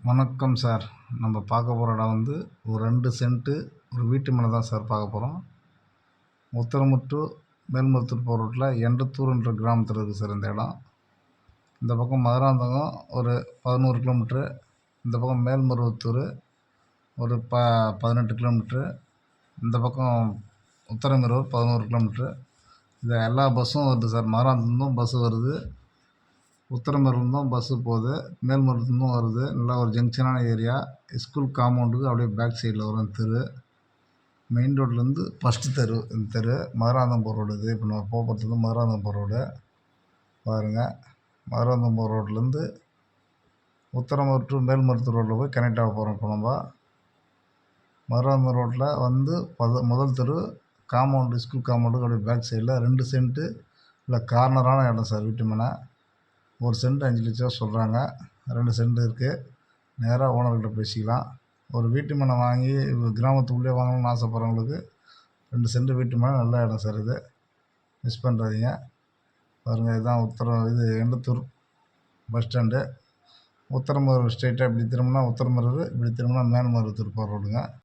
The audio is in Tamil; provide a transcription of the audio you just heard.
வணக்கம் சார். நம்ம பார்க்க போகிற இடம் வந்து ஒரு 2 சென்ட்டு ஒரு வீட்டு மனை தான் சார் பார்க்க போகிறோம். உத்தரமட்டு மேல்மருவத்தூர் போகிற ரோட்டில் எண்டத்தூர்ன்ற கிராமத்தில் இருக்குது சார் இந்த இடம். இந்த பக்கம் மதுராந்தகம் ஒரு 11 கிலோமீட்ரு, இந்த பக்கம் மேல்மருவத்தூர் ஒரு 18 கிலோமீட்ரு, இந்த பக்கம் உத்தரமேரூர் 11 கிலோமீட்ரு. இது எல்லா பஸ்ஸும் வருது சார். மதுராந்தகத்துலேருந்தும் பஸ்ஸு வருது, உத்தரமேரூர்லேருந்தும் பஸ்ஸு போகுது, மேல்மருவத்தூர்லேருந்தும் வருது. நல்லா ஒரு ஜங்ஷனான ஏரியா. ஸ்கூல் காம்பவுண்டுக்கு அப்படியே பேக் சைடில் வரும் தெரு. மெயின் ரோட்லேருந்து ஃபஸ்ட்டு தெரு இந்த தெரு. மதுராந்தகம் போகிற ரோடு இது. இப்போ நம்ம போகிறது வந்து மதுராந்தகம் போகிற ரோடு பாருங்கள். மதுராந்தகம் போகிற ரோட்லேருந்து உத்தரமேரூர் டு மேல்மருவத்தூர் ரோட்டில் போய் கனெக்ட் ஆக போகிறோம். இப்போ நம்ம மதுராந்தகம் ரோட்டில் வந்து முதல் தெரு காம்பவுண்டு, ஸ்கூல் காம்பவுண்டுக்கு அப்படியே பேக் சைடில் 2 சென்ட்டு இல்லை கார்னரான இடம் சார். வீட்டு மனை 1 சென்ட் 5 லட்சம் சொல்கிறாங்க. 2 சென்ட் இருக்குது. நேராக ஓனர்கிட்ட பேசிக்கலாம். ஒரு வீட்டு மனை வாங்கி கிராமத்துக்குள்ளே வாங்கணும்னு ஆசைப்பட்றவங்களுக்கு 2 சென்ட் வீட்டு மனை நல்ல இடம் சார். இது மிஸ் பண்ணுறாதீங்க. பாருங்கள், இதுதான் இது எண்டத்தூர் பஸ் ஸ்டாண்டு. உத்தரமேரூர் ஸ்ட்ரெயிட்டாக இப்படி திரும்பினா உத்தரமேரூர், இப்படி திரும்பினா மேல்மருவத்தூர் போகிற ரோடுங்க.